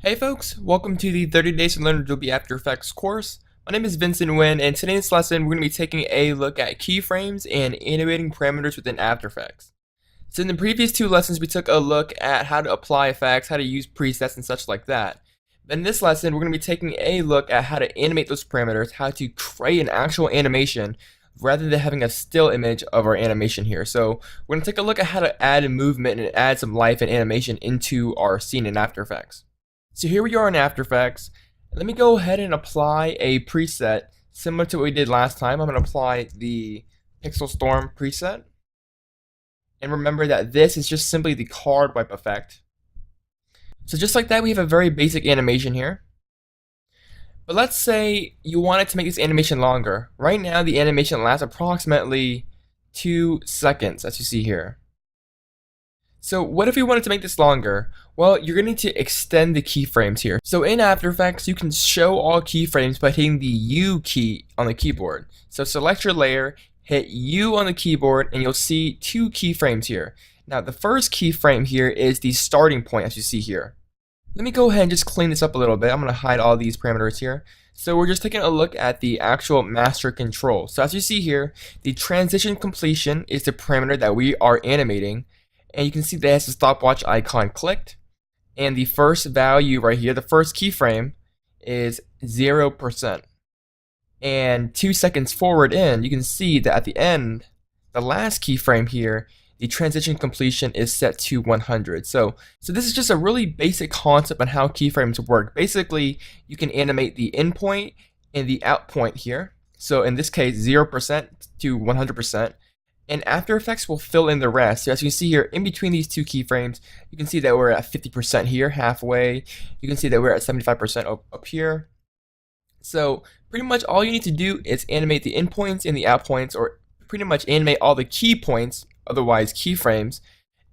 Hey folks, welcome to the 30 Days to Learn Adobe After Effects course. My name is Vincent, and in today's lesson we're going to be taking a look at keyframes and animating parameters within After Effects. So in the previous two lessons we took a look at how to apply effects, how to use presets and such like that. In this lesson we're going to be taking a look at how to animate those parameters, how to create an actual animation rather than having a still image of our animation here. So we're going to take a look at how to add a movement and add some life and animation into our scene in After Effects. So here we are in After Effects. Let me go ahead and apply a preset similar to what we did last time. I'm going to apply the Pixel Storm preset. And remember that this is just simply the card wipe effect. So just like that, we have a very basic animation here. But let's say you wanted to make this animation longer. Right now, the animation lasts approximately 2 seconds, as you see here. So what if we wanted to make this longer? Well, you're going to need to extend the keyframes here. So in After Effects, you can show all keyframes by hitting the U key on the keyboard. So select your layer, hit U on the keyboard, and you'll see 2 keyframes here. Now the first keyframe here is the starting point, as you see here. Let me go ahead and just clean this up a little bit. I'm going to hide all these parameters here. So we're just taking a look at the actual master control. So as you see here, the transition completion is the parameter that we are animating. And you can see that it has the stopwatch icon clicked. And the first value right here, the first keyframe, is 0%. And 2 seconds forward in, you can see that at the end, the last keyframe here, the transition completion is set to 100. So this is just a really basic concept on how keyframes work. Basically, you can animate the in point and the out point here. So in this case, 0% to 100%. And After Effects will fill in the rest. So as you can see here, in between these 2 keyframes, you can see that we're at 50% here, halfway. You can see that we're at 75% up here. So pretty much all you need to do is animate the in points and the out points, or pretty much animate all the key points, otherwise keyframes.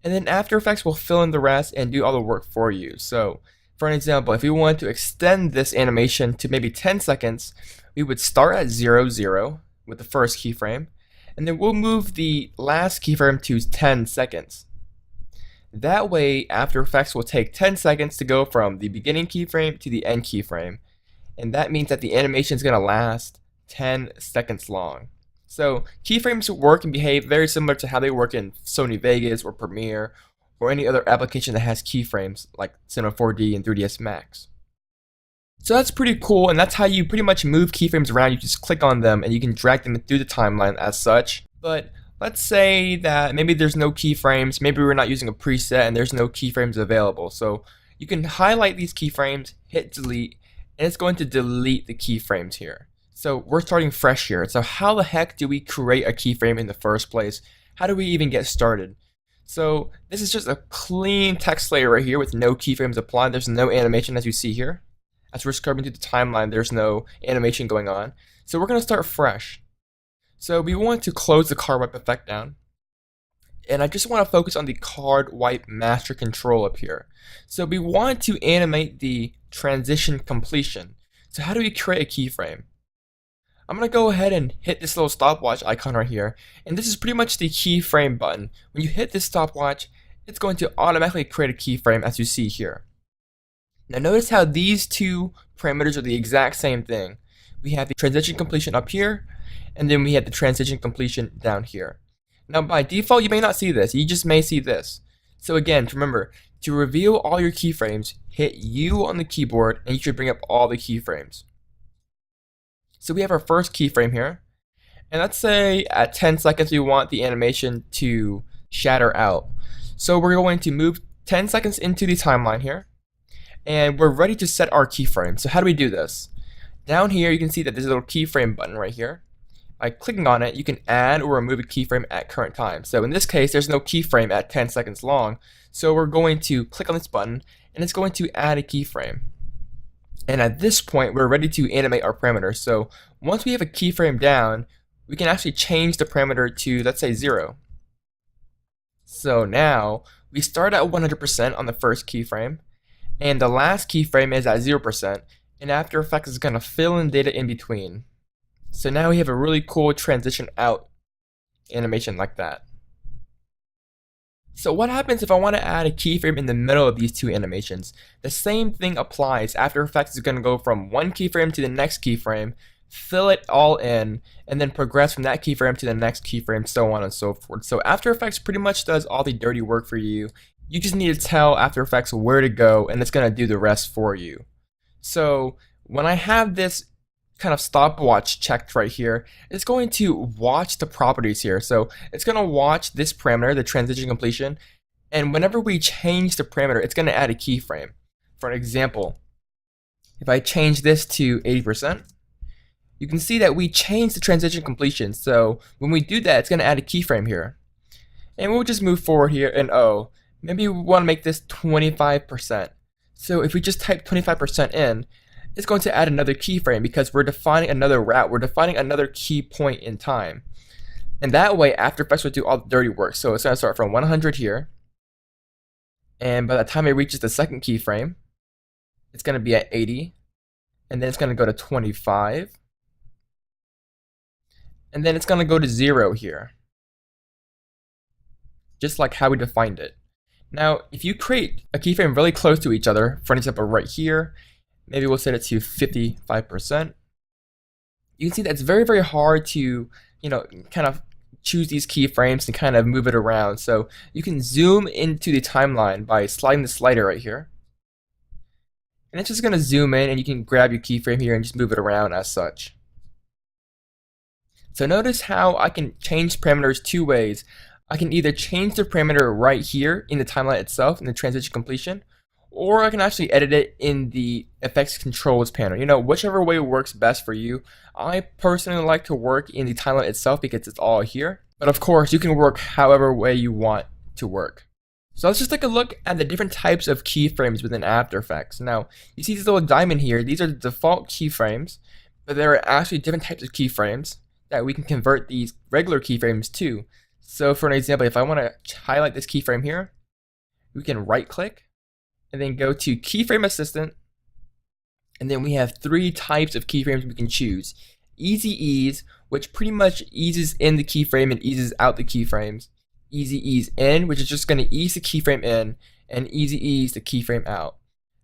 And then After Effects will fill in the rest and do all the work for you. So for an example, if we wanted to extend this animation to maybe 10 seconds, we would start at 0, 0 with the first keyframe. And then we'll move the last keyframe to 10 seconds. That way, After Effects will take 10 seconds to go from the beginning keyframe to the end keyframe. And that means that the animation is going to last 10 seconds long. So keyframes work and behave very similar to how they work in Sony Vegas or Premiere or any other application that has keyframes like Cinema 4D and 3ds Max. So that's pretty cool, and that's how you pretty much move keyframes around. You just click on them and you can drag them through the timeline as such. But let's say that maybe there's no keyframes, maybe we're not using a preset and there's no keyframes available. So you can highlight these keyframes, hit delete, and it's going to delete the keyframes here. So we're starting fresh here. So how the heck do we create a keyframe in the first place? How do we even get started? So this is just a clean text layer right here with no keyframes applied. There's no animation, as you see here. As we're scrubbing through the timeline, there's no animation going on. So we're going to start fresh. So we want to close the card wipe effect down. And I just want to focus on the card wipe master control up here. So we want to animate the transition completion. So how do we create a keyframe? I'm going to go ahead and hit this little stopwatch icon right here. And this is pretty much the keyframe button. When you hit this stopwatch, it's going to automatically create a keyframe, as you see here. Now notice how these 2 parameters are the exact same thing. We have the transition completion up here, and then we have the transition completion down here. Now by default, you may not see this. You just may see this. So again, remember, to reveal all your keyframes, hit U on the keyboard, and you should bring up all the keyframes. So we have our first keyframe here. And let's say at 10 seconds, we want the animation to shatter out. So we're going to move 10 seconds into the timeline here. And we're ready to set our keyframe. So how do we do this? Down here you can see that there's a little keyframe button right here. By clicking on it, you can add or remove a keyframe at current time. So in this case, there's no keyframe at 10 seconds long. So we're going to click on this button and it's going to add a keyframe. And at this point, we're ready to animate our parameters. So once we have a keyframe down, we can actually change the parameter to, let's say, 0. So now we start at 100% on the first keyframe. And the last keyframe is at 0%, and After Effects is going to fill in data in between. So now we have a really cool transition out animation like that. So what happens if I want to add a keyframe in the middle of these two animations? The same thing applies. After Effects is going to go from one keyframe to the next keyframe, fill it all in, and then progress from that keyframe to the next keyframe, so on and so forth. So After Effects pretty much does all the dirty work for you. You just need to tell After Effects where to go, and it's going to do the rest for you. So when I have this kind of stopwatch checked right here, it's going to watch the properties here. So it's going to watch this parameter, the transition completion, and whenever we change the parameter, it's going to add a keyframe. For an example, if I change this to 80%, you can see that we changed the transition completion. So when we do that, it's going to add a keyframe here. And we'll just move forward here, and maybe we want to make this 25%. So if we just type 25% in, it's going to add another keyframe because we're defining another route. We're defining another key point in time. And that way, After Effects will do all the dirty work. So it's going to start from 100 here. And by the time it reaches the second keyframe, it's going to be at 80. And then it's going to go to 25. And then it's going to go to 0 here. Just like how we defined it. Now, if you create a keyframe really close to each other, for example, right here, maybe we'll set it to 55%. You can see that it's very, very hard to, kind of choose these keyframes and kind of move it around. So you can zoom into the timeline by sliding the slider right here. And it's just going to zoom in, and you can grab your keyframe here and just move it around as such. So notice how I can change parameters two ways. I can either change the parameter right here in the timeline itself in the transition completion, or I can actually edit it in the effects controls panel. Whichever way works best for you. I personally like to work in the timeline itself because it's all here. But of course, you can work however way you want to work. So let's just take a look at the different types of keyframes within After Effects. Now, you see this little diamond here. These are the default keyframes, but there are actually different types of keyframes that we can convert these regular keyframes to. So for an example, if I want to highlight this keyframe here, we can right click and then go to Keyframe Assistant, and then we have three types of keyframes we can choose. Easy Ease, which pretty much eases in the keyframe and eases out the keyframes. Easy Ease In, which is just going to ease the keyframe in, and Easy Ease the keyframe out.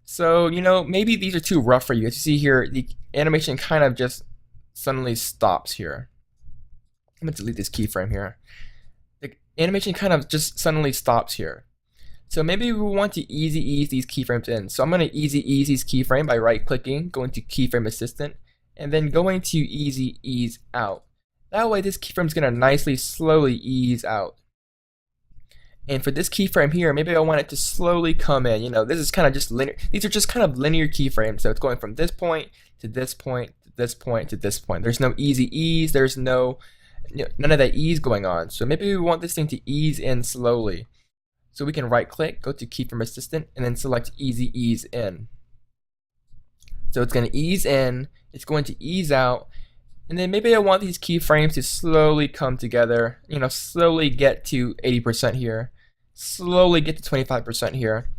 So, maybe these are too rough for you. As you see here, the animation kind of just suddenly stops here. I'm going to delete this keyframe here. The animation kind of just suddenly stops here. So maybe we want to easy ease these keyframes in. So I'm going to easy ease these keyframe by right clicking, going to Keyframe Assistant, and then going to easy ease out. That way this keyframe is going to nicely, slowly ease out. And for this keyframe here, maybe I want it to slowly come in. This is kind of just linear. These are just kind of linear keyframes. So it's going from this point to this point to this point to this point. There's no easy ease. There's none of that ease going on. So maybe we want this thing to ease in slowly. So we can right click, go to Keyframe Assistant, and then select Easy Ease In. So it's going to ease in, it's going to ease out, and then maybe I want these keyframes to slowly come together, slowly get to 80% here, slowly get to 25% here.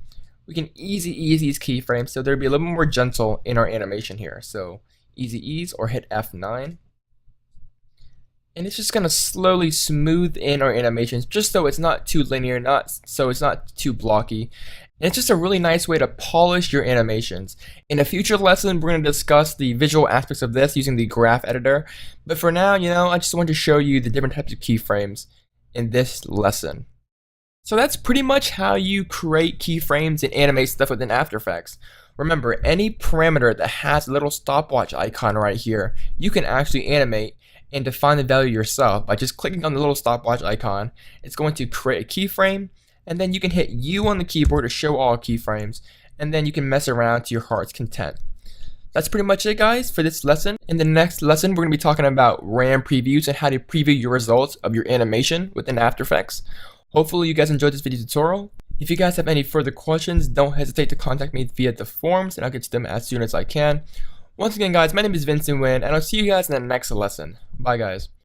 We can easy ease these keyframes so they'll be a little more gentle in our animation here. So easy ease or hit F9. And it's just going to slowly smooth in our animations just so it's not too linear, so it's not too blocky. And it's just a really nice way to polish your animations. In a future lesson, we're going to discuss the visual aspects of this using the graph editor. But for now, I just want to show you the different types of keyframes in this lesson. So that's pretty much how you create keyframes and animate stuff within After Effects. Remember, any parameter that has a little stopwatch icon right here, you can actually animate and define the value yourself by just clicking on the little stopwatch icon. It's going to create a keyframe, and then you can hit U on the keyboard to show all keyframes, and then you can mess around to your heart's content. That's pretty much it, guys, for this lesson. In the next lesson, we're going to be talking about RAM previews and how to preview your results of your animation within After Effects. Hopefully you guys enjoyed this video tutorial. If you guys have any further questions, don't hesitate to contact me via the forums, and I'll get to them as soon as I can. Once again, guys, my name is Vincent, and I'll see you guys in the next lesson. Bye, guys.